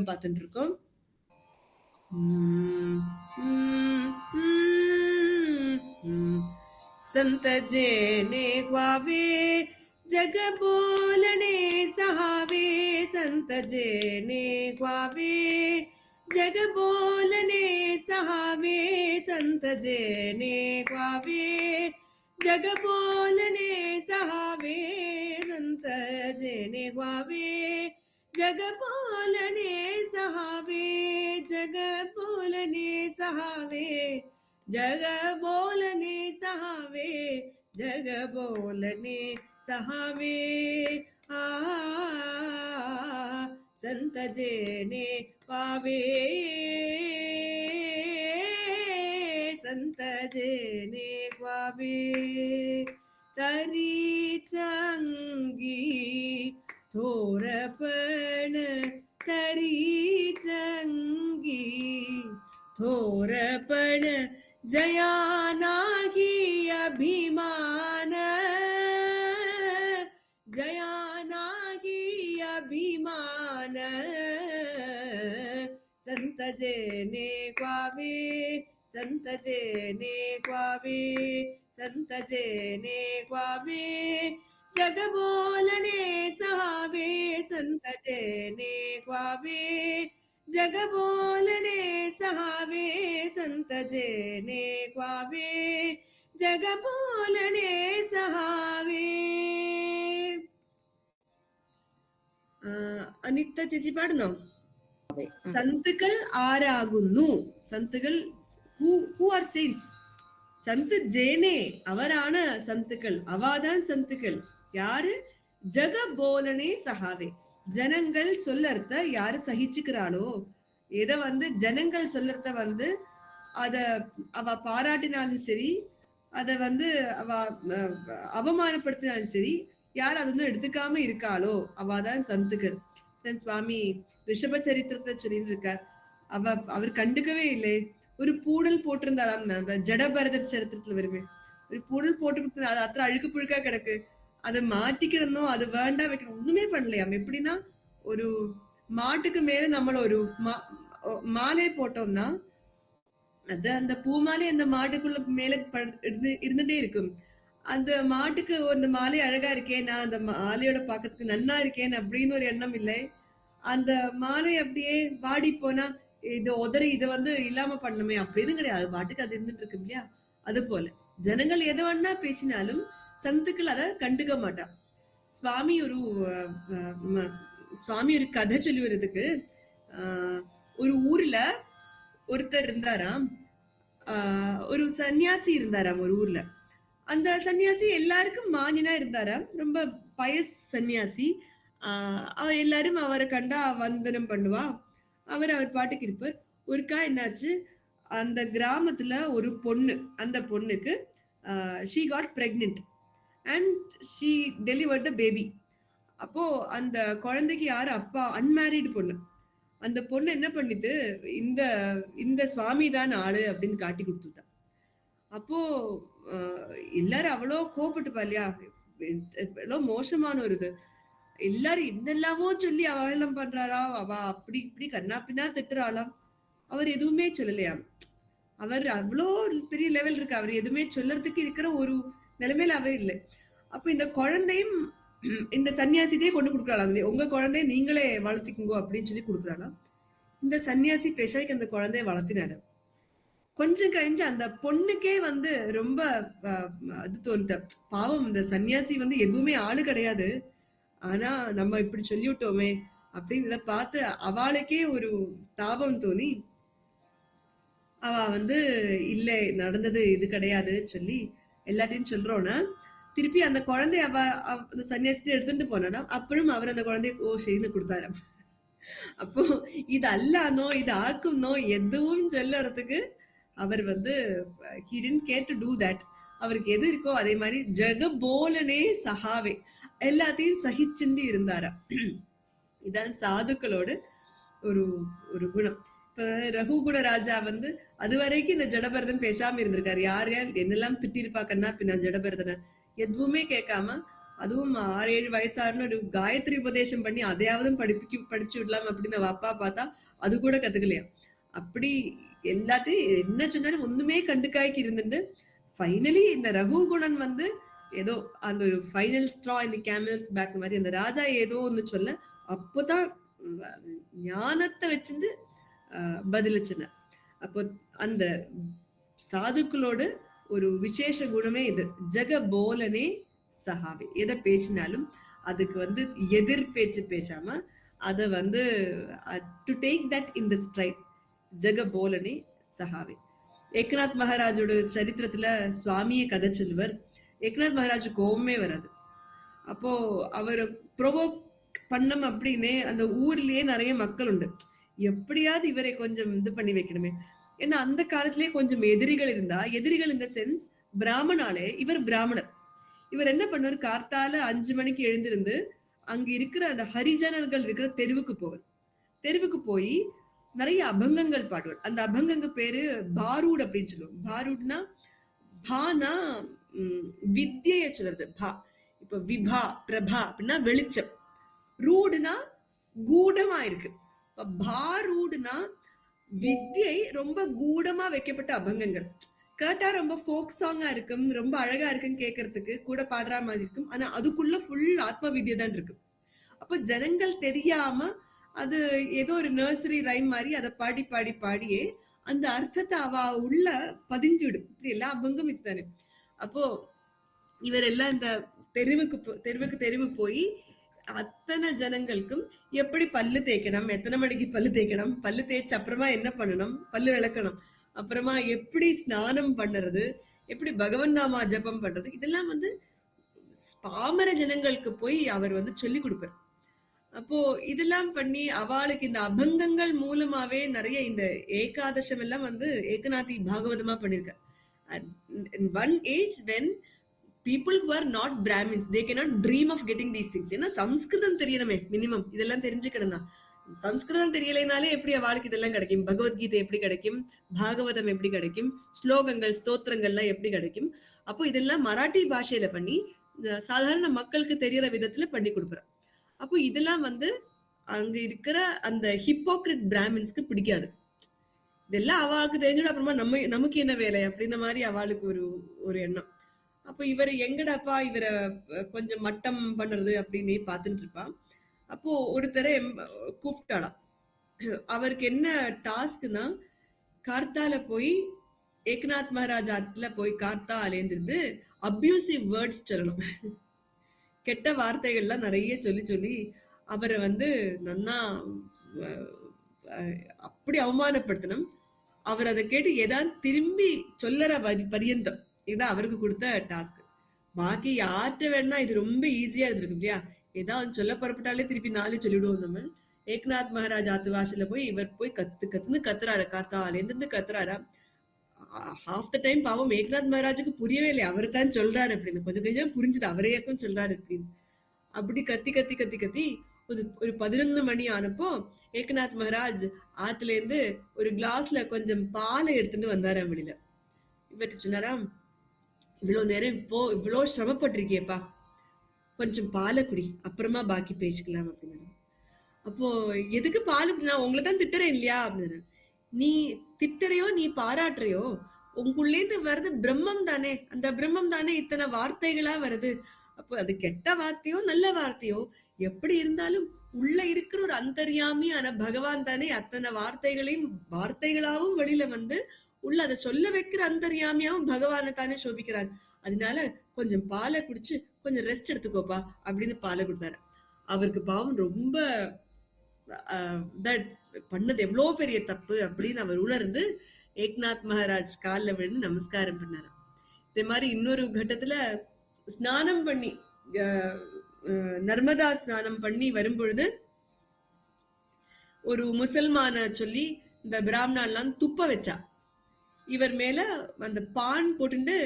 பார்த்துட்டு இருக்கோம். संत जेने ग्वावे जग बोलने सहावे, संत जेने ग्वावे जग बोलने सहावे, संत जेने ग्वावे जग बोलने सहावे, संत जेने ग्वावे जग बोलने सहावे, जग बोलने सहावे, जग बोलने सहावे, जग बोलने सहावे। आ संत जेने पावे, संत जेने पावे, तरी चंगी थोरपण, तरी चंगी थोरपण, जया नाही अभिमान, जया नाही अभिमान, संत जेने ग्वावे, संत जेने ग्वावे, संत जेने ग्वावे जग बोलने सहावे, संत जेने ग्वावे जग बोलने सहावे, संत जेने ग्वावे जग बोलने सहावे. അനിത്ത ചേച്ചി പാടുന്നോ? സന്തുകൾ ആരാകുന്നു? സന്തുകൾ who are saints? சந்து ஜேனே அவரான சந்துக்கள், அவாதான் சந்துக்கள். யாரு? ஜக போலனே சகாவே, ஜனங்கள் சொல்லறத யாரு சகிச்சுக்கிறாளோ, எதை ஜனங்கள் சொல்லறத அத அவ பாராட்டினாலும் சரி, அத அவ அவமானப்படுத்தினாலும் சரி, யார் அது எடுத்துக்காம இருக்காளோ அவாதான் சந்துக்கள். சுவாமி ரிஷப சரித்திரத்தை சொல்லிட்டு இருக்கார். அவர் கண்டுக்கவே இல்லை. ஒரு பூடல் போட்டிருந்தாலாம், அந்த ஜடபரதர் சரித்திரத்துல வருமே, ஒரு பூடல் போட்டு அது அத்தனை அழுக்கு புழுக்கா கிடக்கு, அதை மாட்டிக்கிடணும், அது வேண்டாம் வைக்கணும், ஒண்ணுமே பண்ணலையாம். எப்படின்னா, ஒரு மாட்டுக்கு மேல நம்மள ஒரு மாலையை போட்டோம்னா அது அந்த பூ மாலை அந்த மாட்டுக்குள்ள மேல இருந்துட்டே இருக்கும். அந்த மாட்டுக்கு அந்த மாலை அழகா இருக்கேன், நான் அந்த மாலையோட பாக்கிறதுக்கு நன்னா இருக்கேன் அப்படின்னு ஒரு எண்ணம் இல்லை. அந்த மாலை அப்படியே வாடி போனா இது உதறி இதை இல்லாம பண்ணணுமே அப்படின்னு கிடையாது, பாட்டுக்கு அது இருந்துட்டு இருக்கு இல்லையா. அது போல ஜனங்கள் எதை வேணா பேசினாலும் சந்துக்கள் அதை கண்டுக்க மாட்டான். சுவாமி ஒரு கதை சொல்லி வருதுக்கு, ஒரு ஊர்ல ஒருத்தர் இருந்தாராம், ஒரு சன்னியாசி இருந்தாராம் ஒரு ஊர்ல. அந்த சன்னியாசி எல்லாருக்கும் மானினா இருந்தாராம், ரொம்ப பயஸ் சன்னியாசி. எல்லாரும் அவரை கண்டா வந்தனம் பண்ணுவா, அவர் பாட்டுக்கு இருப்பார். ஒருக்கா என்னாச்சு, அந்த கிராமத்துல ஒரு பொண்ணு, அந்த பொண்ணுக்கு she got pregnant and she delivered the baby. அப்போ அந்த குழந்தைக்கு யாரு அப்பா? அன்மேரிட் பொண்ணு. அந்த பொண்ணு என்ன பண்ணிட்டு, இந்த இந்த சுவாமி தான் ஆளு அப்படின்னு காட்டி கொடுத்துட்டா. அப்போ எல்லாரும் அவ்வளோ கோபப்பட்டுப்பா இல்லையா, எவ்வளோ மோசமான ஒரு இது. எல்லாரும் என்னெல்லாமோ சொல்லி அவலம் பண்றாரா, அவ அப்படி இப்படி கண்ணா பின்னா திட்டுறாளாம். அவர் எதுவுமே சொல்லலையாம். அவர் அவ்வளோ பெரிய லெவல் இருக்கு, அவர் எதுவுமே சொல்லறதுக்கு இருக்கிற ஒரு நிலைமையில அவர் இல்லை. அப்ப இந்த குழந்தையும் இந்த சன்னியாசிட்டே கொண்டு கொடுக்குறாளாம், உங்க குழந்தைய நீங்களே வளர்த்திக்குங்க அப்படின்னு சொல்லி கொடுக்குறாளாம். இந்த சன்னியாசி பேஷாய்க்கு அந்த குழந்தைய வளர்த்தினாரு. கொஞ்சம் கழிஞ்சு அந்த பொண்ணுக்கே ரொம்ப அது தோணுட்ட, பாவம் இந்த சன்னியாசி எதுவுமே ஆளு கிடையாது, ஆனா நம்ம இப்படி சொல்லிவிட்டோமே அப்படின்னு இதை பார்த்து அவளுக்கே ஒரு தாபம் தோணி, அவ இல்லை நடந்தது இது கிடையாது சொல்லி எல்லாத்தையும் சொல்றோன்னா, திருப்பி அந்த குழந்தைய அந்த சன்னியாசிட்டு எடுத்துட்டு போனா, அப்புறம் அவர் அந்த குழந்தைய சரின்னு கொடுத்தாராம். அப்போ இது அல்லானோ இது ஆக்கும்னோ எதுவும் சொல்லறதுக்கு அவர் he didn't care to do that. அவருக்கு எது இருக்கோ அதே மாதிரி ஜக போலனே சகாவே, எல்லாத்தையும் சகிச்சுண்டு இருந்தாரா. இதான் சாதுக்களோட ஒரு ஒரு குணம். இப்ப ரகுகுண ராஜா அது வரைக்கும் இந்த ஜடபரதன் பேசாம இருந்திருக்காரு. யார் யார் என்னெல்லாம் திட்டிருப்பாக்கன்னா பின்ன ஜடபரதனை எதுவுமே கேட்காம அதுவும் 6-7 வயசாருன்னு ஒரு காயத்ரி உபதேசம் பண்ணி அதையாவது படிச்சு விடலாம் அப்படின்னு அவ அப்பா பார்த்தா அது கூட கத்துக்கலையாம். அப்படி எல்லாத்தையும் என்ன சொன்னாலும் ஒண்ணுமே கண்டுக்காய்க்கு இருந்துட்டு ஃபைனலி இந்த ரகுகுணன் வந்து ஏதோ அந்த ஒரு ஃபைனல் ஸ்ட்ரா இந்த கேமல்ஸ் பேக் மாதிரி அந்த ராஜா ஏதோ ஒண்ணு சொல்ல அப்போதான் ஞானத்தை வச்சிருந்து பதிலச்சுன. அப்போ அந்த சாதுக்களோட ஒரு விசேஷ குணமே இது. ஜெக போலனே சஹாவே. எதை பேசினாலும் அதுக்கு வந்து எதிர் பேச்சு பேசாம அதை வந்து to take that in the straight. ஜெக போலனே சஹாவே. ஏக்நாத் மகாராஜோட சரித்திரத்துல சுவாமியை கதை சொல்லுவர். ஏக்நாத் மகாராஜ் கோவமே வராது. அப்போ அவர் ப்ரொவோக் பண்ணம் அப்படின்னு அந்த ஊர்லயே நிறைய மக்கள் உண்டு. எப்படியாவது இவரை கொஞ்சம் இது பண்ணி வைக்கணுமே. ஏன்னா அந்த காலத்திலேயே கொஞ்சம் எதிரிகள் இருந்தா, எதிரிகள் இந்த சென்ஸ் பிராமணாலே, இவர் பிராமணர். இவர் என்ன பண்ணுவார், கார்த்தால 5 மணிக்கு எழுந்திருந்து அங்க இருக்கிற அந்த ஹரிஜனர்கள் இருக்கிற தெருவுக்கு போவார். தெருவுக்கு போய் நிறைய அபங்கங்கள் பாடுவார். அந்த அபங்கங்க பேரு பாரூட் அப்படின்னு சொல்லுவோம். பாரூட்னா பானா வித்ய சொல்றது. பா இப்ப விபா பிரபா அப்படின்னா வெளிச்சம். ரூடுனா கூடமா இருக்கு. இப்ப பாரூடுனா வித்யை ரொம்ப கூடமா வைக்கப்பட்ட அபங்கங்கள். கேட்டா ரொம்ப ஃபோக் சாங்கா இருக்கும், ரொம்ப அழகா இருக்குன்னு கேட்கறதுக்கு, கூட பாடுற மாதிரி இருக்கும். ஆனா அதுக்குள்ள ஃபுல் ஆத்ம வித்யை தான் இருக்கு. அப்ப ஜனங்கள் தெரியாம அது ஏதோ ஒரு நர்சரி ரைம் மாதிரி அதை பாடி பாடி பாடியே அந்த அர்த்தத்தை அவ உள்ள பதிஞ்சுடும். இப்படி எல்லா அபங்கம் இதுதானே. அப்போ இவர் எல்லாம் இந்த தெருவுக்கு போய் அத்தனை ஜனங்களுக்கும் எப்படி பல்லு தேய்க்கணும், எத்தனை மணிக்கு பல்லு தேய்க்கணும், பல்லு தேய்ச்சி அப்புறமா என்ன பண்ணணும், பல்லு விளக்கணும், அப்புறமா எப்படி ஸ்நானம் பண்ணுறது, எப்படி பகவன் நாமா ஜபம் பண்றது, இதெல்லாம் வந்து பாமர ஜனங்களுக்கு போய் அவர் வந்து சொல்லி கொடுப்பார். அப்போ இதெல்லாம் பண்ணி அவளுக்கு இந்த அபங்கங்கள் மூலமாவே நிறைய இந்த ஏகாதசம் எல்லாம் வந்து ஏகநாதி பாகவதமா பண்ணிருக்கார். One age when people who are not Brahmins, they cannot dream of getting these things. ஏன்னா சம்ஸ்கிருதம் தெரியணுமே மினிமம், இதெல்லாம் தெரிஞ்சுக்கணும் தான். சம்ஸ்கிருதம் தெரியலைனாலே எப்படி அவளுக்கு இதெல்லாம் கிடைக்கும், பகவத்கீதை எப்படி கிடைக்கும், பாகவதம் எப்படி கிடைக்கும், ஸ்லோகங்கள் ஸ்தோத்திரங்கள்லாம் எப்படி கிடைக்கும். அப்போ இதெல்லாம் மராட்டி பாஷையில பண்ணி சாதாரண மக்களுக்கு தெரியற விதத்துல பண்ணி கொடுக்குறான். அப்போ இதெல்லாம் வந்து அங்க இருக்கிற அந்த ஹிப்போக்ரிட் பிராமின்ஸ்க்கு பிடிக்காது. இதெல்லாம் அவளுக்கு தெரிஞ்சுட அப்புறமா நமக்கு என்ன வேலை அப்படின்ற மாதிரி அவளுக்கு ஒரு எண்ணம். அப்போ இவர் எங்கடாப்பா இவரை கொஞ்சம் மட்டம் பண்றது அப்படின்னு பார்த்துட்டு இருப்பான். அப்போ ஒருத்தரை கூப்பிட்டாளாம். அவருக்கு என்ன டாஸ்க்னா, கார்த்தால போய் ஏக்நாத் மகாராஜ் ஆத்துல போய் கார்த்தாலேந்திருந்து அப்யூசிவ் வேர்ட்ஸ் சொல்லணும். கெட்ட வார்த்தைகள்லாம் நிறைய சொல்லி அவரை வந்து நன்னா அப்படி அவமானப்படுத்தணும். அவர் அதை கேட்டு ஏதாவது திரும்பி சொல்லற பரியந்தம் இதுதான் அவருக்கு கொடுத்த டாஸ்க். பாக்கி யார்கிட்ட வேணா இது ரொம்ப ஈஸியா இருந்திருக்கு இல்லையா, ஏதாவது சொல்ல புறப்பட்டாலே திருப்பி 4 சொல்லிவிடுவோம் நம்ம. ஏக்நாத் மகாராஜ் ஆத்து வாசல்ல போய் இவர் போய் கத்துன்னு கத்துறாரு, கார்த்தாலேருந்து கத்துறாரா. ஹாஃப் த டைம் பாவம் ஏக்நாத் மகாராஜுக்கு புரியவே இல்லை, அவரு தான் சொல்றாரு அப்படின்னு. கொஞ்சம் கொஞ்சம் புரிஞ்சுது அவரையாக்கும் சொல்றாரு அப்படின்னு. அப்படி கத்தி ஒரு 11 மணி ஆனப்போ ஏக்நாத் மகாராஜ் ஆத்துல இருந்து ஒரு கிளாஸ்ல கொஞ்சம் பாலை எடுத்துட்டு வந்தாராம் வெளியில. இவர்கிட்ட சொன்னாராம், இவ்வளவு நேரம் இவ்வளோ சிரமப்பட்டிருக்கியப்பா, கொஞ்சம் பாலை குடி, அப்புறமா பாக்கி பேசிக்கலாம் அப்படின்னு. அப்போ எதுக்கு பால், நான் உங்களை தான் திட்டுறேன் இல்லையா அப்படின்னு. நீ திட்டுறையோ நீ பாராட்டுறையோ உங்களுக்குள்ளேந்து வருது பிரம்மம் தானே, அந்த பிரம்மம் தானே இத்தனை வார்த்தைகளா வருது. அப்போ அது கெட்ட வார்த்தையோ நல்ல வார்த்தையோ எப்படி இருந்தாலும் உள்ள இருக்கிற ஒரு அந்தர்யாமியான பகவான் தானே அத்தனை வார்த்தைகளாவும் வெளியில வந்து உள்ள அதை சொல்ல வைக்கிற அந்தர்யாமியாவும் பகவானை தானே சோபிக்கிறார். அதனால கொஞ்சம் பாலை குடிச்சு கொஞ்சம் ரெஸ்ட் எடுத்துக்கோப்பா அப்படின்னு பாலை கொடுத்தாரு. அவருக்கு பாவம் ரொம்ப பண்ணது எவ்வளோ பெரிய தப்பு அப்படின்னு அவர் உணர்ந்து ஏக்நாத் மகாராஜ் காலில் விழுந்து நமஸ்காரம் பண்ணாரு. இதே மாதிரி இன்னொரு கட்டத்துல ஸ்நானம் பண்ணி நர்மதா ஸ்நானம் பண்ணி வரும்பொழுது ஒரு முசல்மான சொல்லி இந்த பிராமணாலாம் துப்ப வச்சா. இவர் மேல அந்த பான் போட்டு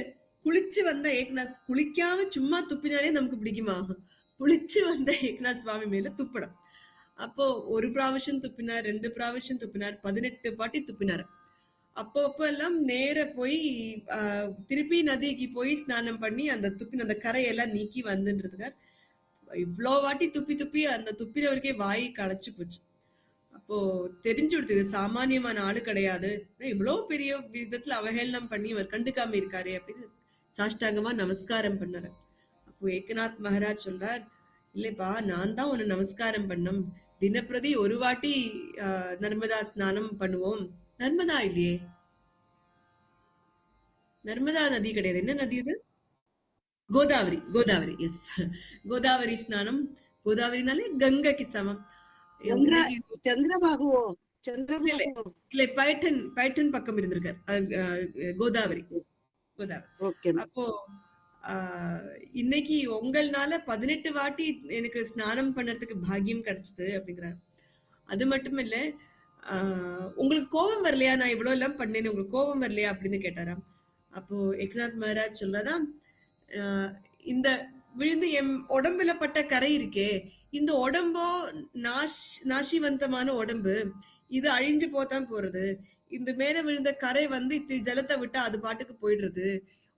குளிச்சு வந்த ஏக்நாத், குளிக்காம சும்மா துப்பினாலே நமக்கு பிடிக்குமா, குளிச்சு வந்த ஏக்நாத் சுவாமி மேல துப்படம். அப்போ 1 பிராവശ്யம் துப்பினார், 2 பிராവശ്யம் துப்பினார், 18 பாட்டி துப்பினார். அப்பப்போ எல்லாம் நேர போய் திருப்பி நதிக்கு போய் ஸ்நானம் பண்ணி அந்த துப்பின அந்த கரையெல்லாம் நீக்கி வந்துன்றதுக்காக இவ்வளோ வாட்டி துப்பி துப்பி அந்த துப்பினவருக்கே வாய் களைச்சு போச்சு. அப்போ தெரிஞ்சு கொடுத்தது சாமானியமான ஆளு கிடையாது, இவ்வளவு பெரிய விதத்துல அவஹேளனம் பண்ணி இவர் கண்டுக்காம இருக்காரு அப்படின்னு சாஷ்டாங்கமா நமஸ்காரம் பண்ணாரு. அப்போ ஏகநாத் மகாராஜ் சொல்றார், இல்லப்பா நான் தான் உன்னை நமஸ்காரம் பண்ணோம், தினப்பிரதி ஒரு வாட்டி நர்மதா ஸ்நானம் பண்ணுவோம். நர்மதா இல்லையே, நர்மதா நதி கிடையாது, என்ன நதி அது? கோதாவரி, கோதாவரி, எஸ். கோதாவரி ஸ்நானம், கோதாவரினாலே கங்கைக்கு சமம். சந்திரபாபு இல்ல இல்ல பைட்டன், பைட்டன் பக்கம் இருந்திருக்கார் கோதாவரி, கோதாவரி. அப்போ இன்னைக்கு உங்கள்னால 18 வாட்டி எனக்கு ஸ்நானம் பண்றதுக்கு பாக்கியம் கிடைச்சது அப்படிங்கிறார். அது மட்டும் இல்ல, உங்களுக்கு கோபம் வரலையா, நான் இவ்வளவு எல்லாம் பண்ணேன்னு உங்களுக்கு கோபம் வரலையா அப்படின்னு கேட்டாராம். அப்போ ஏக்நாத் மகாராஜ் சொல்றாராம், இந்த விழுந்து என் உடம்புல பட்ட கரை இருக்கே, இந்த உடம்போ நாசிவந்தமான உடம்பு, இது அழிஞ்சு போதான் போறது, இந்த மேல விழுந்த கரை வந்து ஜலத்தை விட்டா அது பாட்டுக்கு போயிடுறது.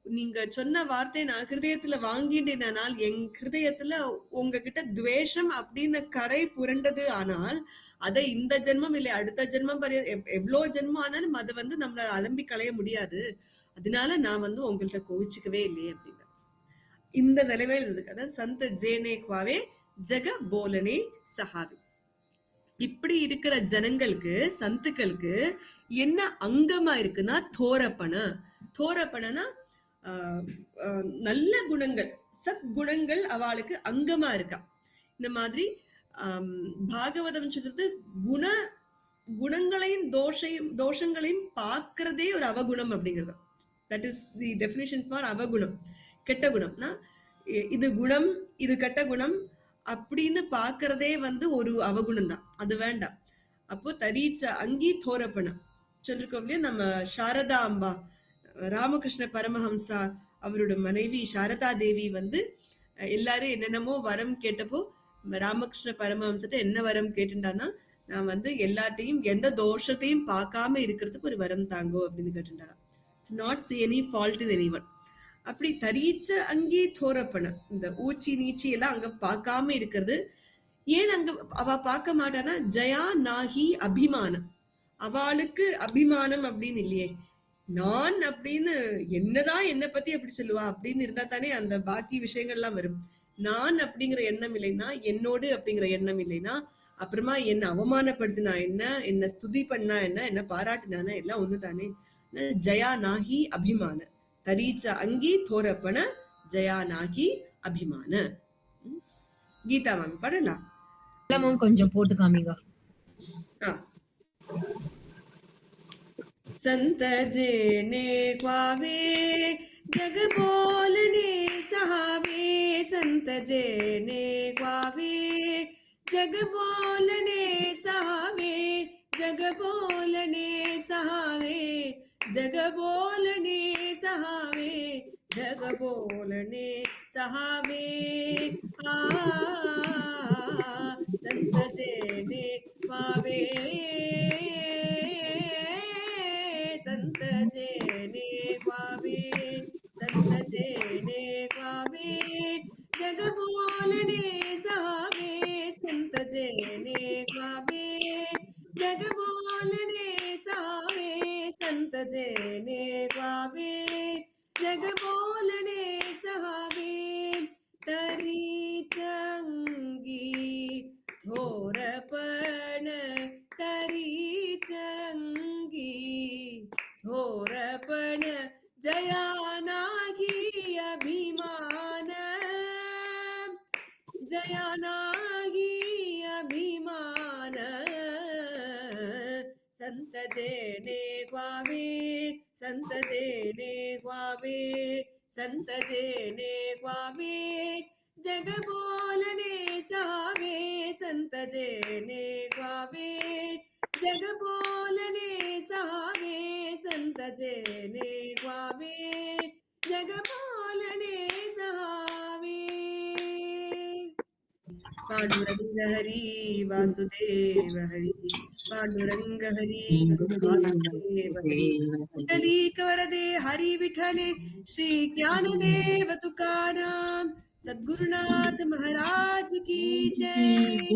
நீங்க சொன்ன வார்த்தை நான் ஹிருதயத்துல வாங்கிட்டேனால் என் ஹிருதயத்துல உங்ககிட்ட துவேஷம் அப்படின்னு கரை புரண்டது. ஆனால் அதை இந்த ஜென்மம் இல்லை அடுத்த ஜென்மம் எவ்வளவு ஜென்மம் ஆனாலும் அதை வந்து நம்மள அலம்பி களைய முடியாது. அதனால நான் வந்து உங்கள்கிட்ட கோவிச்சுக்கவே இல்லையே அப்படின்னு இந்த நிலைமையில் இருக்கு. அதாவது சந்த ஜேனே குவாவே ஜெக போலனே சஹாவி. இப்படி இருக்கிற ஜனங்களுக்கு, சந்துக்களுக்கு என்ன அங்கமா இருக்குன்னா தோரப்பன. தோரப்பனா நல்ல குணங்கள், சத் குணங்கள் அவளுக்கு அங்கமா இருக்கா. இந்த மாதிரி பாகவதம் சொல்றது குணங்களையும் தோஷங்களையும் பார்க்கறதே ஒரு அவகுணம் அப்படிங்கிறது. That is the definition for அவகுணம். கெட்ட குணம்னா இது குணம், இது கெட்ட குணம் அப்படின்னு பாக்குறதே வந்து ஒரு அவகுணம் தான், அது வேண்டாம். அப்போ தரீச்ச அங்கி தோரப்பன சொல்லிருக்கோம் இல்லையா, நம்ம சாரதா அம்பா, ராமகிருஷ்ண பரமஹம்சா அவரோட மனைவி சாரதா தேவி வந்து எல்லாரும் என்னென்னமோ வரம் கேட்டப்போ ராமகிருஷ்ண பரமஹம்சத்தை என்ன வரம் கேட்டுட்டான்னா, நான் வந்து எல்லாத்தையும் எந்த தோஷத்தையும் பார்க்காம இருக்கிறதுக்கு ஒரு வரம் தாங்கோ அப்படின்னு கேட்டுட்டாராம். To not see any fault in anyone. அப்படி தரீச்ச அங்கே தோரப்பன, இந்த ஊச்சி நீச்சி எல்லாம் அங்க பார்க்காம இருக்கிறது. ஏன் அங்க அவ பார்க்க மாட்டானா, ஜயா நாகி அபிமானம், அவளுக்கு அபிமானம் அப்படின்னு இல்லையே. நான் அப்படின்னு என்னதான் என்னை பத்தி அப்படி சொல்லுவா அப்படின்னு இருந்தா தானே அந்த பாக்கி விஷயங்கள்லாம் வரும். நான் அப்படிங்கிற எண்ணம் இல்லைன்னா, என்னோடு அப்படிங்கிற எண்ணம் இல்லைன்னா, அப்புறமா என்ன அவமானப்படுத்தினா என்ன, என்ன ஸ்துதி பண்ணா என்ன, என்ன பாராட்டினானா எல்லாம் ஒண்ணு தானே. ஜயா நாகி அபிமான தரீச்ச அங்கி தோரப்பன ஜயா நாகி அபிமான. கீதா மேம் படலாம் கொஞ்சம் போட்டு காமிங்க. संत जेने क्वावे जग बोलने सहावे, संत जेने क्वावे जग बोलने सहावे, जग बोलने सहावे, जग बोलने सहावे, जग बोलने सहावे। संत जेने क्वावे, संत जेने क्वावे, संत जेने क्वावे जग बोलने सहावे, संत जेने क्वावे जग बोलने सहावे, संत जेने क्वावे जग बोलने सहावे। तरी चंगी थोरपण, तरी चंगी थोरपण जया नागी अभिमान, जया नागी अभिमान। संत जेने क्वावे, संत जेने क्वावे, संत जेने क्वावे जग बोलने सहावे, संत जेने क्वावे जग बोलने सहावे, संत जेने क्वावे जग बोलने सहावे। पांडुरंग हरि वासुदेव हरि पांडुरंग हरि वासुदेव हरि विठ्ठली वरदे हरि विठ्ठले श्री ज्ञानदेव तुकाराम सद्गुरुनाथ महाराज की जय।